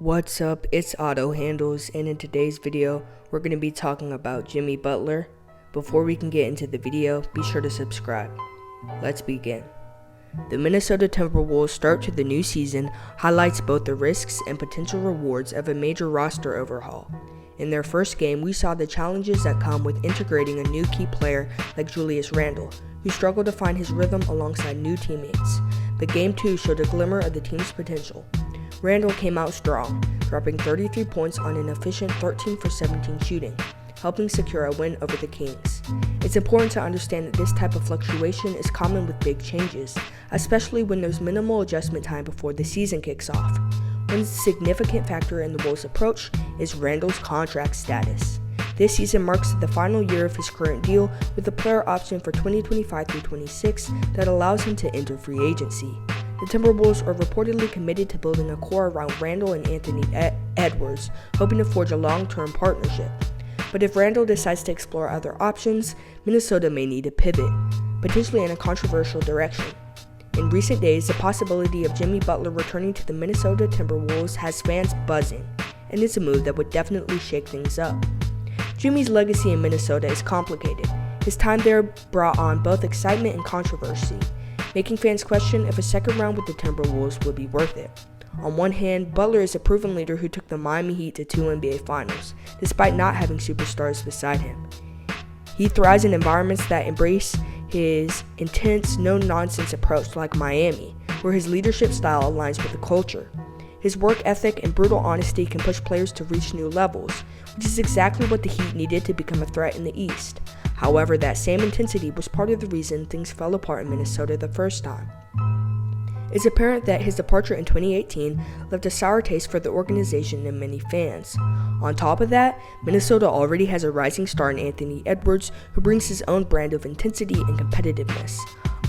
What's up, it's Auto Handles, and in today's video, we're going to be talking about Jimmy Butler. Before we can get into the video, be sure to subscribe. Let's begin. The Minnesota Timberwolves start to the new season highlights both the risks and potential rewards of a major roster overhaul. In their first game, we saw the challenges that come with integrating a new key player like Julius Randall, who struggled to find his rhythm alongside new teammates. But Game 2 showed a glimmer of the team's potential. Randall came out strong, dropping 33 points on an efficient 13 for 17 shooting, helping secure a win over the Kings. It's important to understand that this type of fluctuation is common with big changes, especially when there's minimal adjustment time before the season kicks off. One significant factor in the Wolves' approach is Randall's contract status. This season marks the final year of his current deal with a player option for 2025 through 26 that allows him to enter free agency. The Timberwolves are reportedly committed to building a core around Randall and Anthony Edwards, hoping to forge a long-term partnership. But if Randall decides to explore other options, Minnesota may need to pivot, potentially in a controversial direction. In recent days, the possibility of Jimmy Butler returning to the Minnesota Timberwolves has fans buzzing, and it's a move that would definitely shake things up. Jimmy's legacy in Minnesota is complicated. His time there brought on both excitement and controversy, making fans question if a second round with the Timberwolves would be worth it. On one hand, Butler is a proven leader who took the Miami Heat to 2 NBA Finals, despite not having superstars beside him. He thrives in environments that embrace his intense, no-nonsense approach like Miami, where his leadership style aligns with the culture. His work ethic and brutal honesty can push players to reach new levels, which is exactly what the Heat needed to become a threat in the East. However, that same intensity was part of the reason things fell apart in Minnesota the first time. It's apparent that his departure in 2018 left a sour taste for the organization and many fans. On top of that, Minnesota already has a rising star in Anthony Edwards, who brings his own brand of intensity and competitiveness.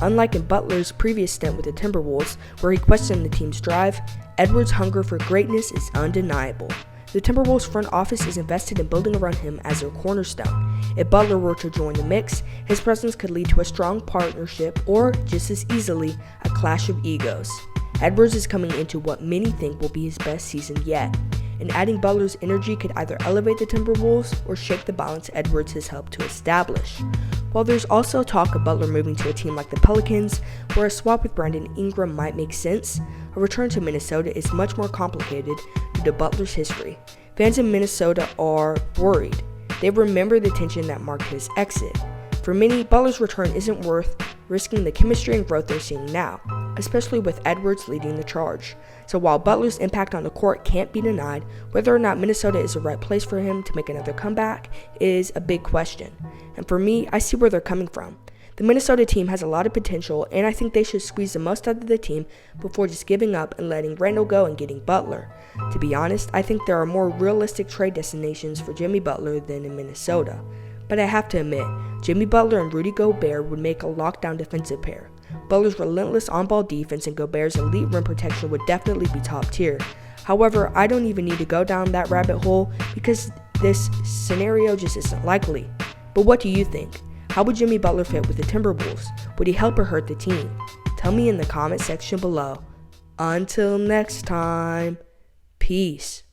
Unlike in Butler's previous stint with the Timberwolves, where he questioned the team's drive, Edwards' hunger for greatness is undeniable. The Timberwolves front office is invested in building around him as their cornerstone. If Butler were to join the mix, his presence could lead to a strong partnership or, just as easily, a clash of egos. Edwards is coming into what many think will be his best season yet, and adding Butler's energy could either elevate the Timberwolves or shake the balance Edwards has helped to establish. While there's also talk of Butler moving to a team like the Pelicans, where a swap with Brandon Ingram might make sense, a return to Minnesota is much more complicated due to Butler's history. Fans in Minnesota are worried. They remember the tension that marked his exit. For many, Butler's return isn't worth risking the chemistry and growth they're seeing now, especially with Edwards leading the charge. So while Butler's impact on the court can't be denied, whether or not Minnesota is the right place for him to make another comeback is a big question. And for me, I see where they're coming from. The Minnesota team has a lot of potential, and I think they should squeeze the most out of the team before just giving up and letting Randall go and getting Butler. To be honest, I think there are more realistic trade destinations for Jimmy Butler than in Minnesota. But I have to admit, Jimmy Butler and Rudy Gobert would make a lockdown defensive pair. Butler's relentless on-ball defense and Gobert's elite rim protection would definitely be top tier. However, I don't even need to go down that rabbit hole because this scenario just isn't likely. But what do you think? How would Jimmy Butler fit with the Timberwolves? Would he help or hurt the team? Tell me in the comment section below. Until next time, peace.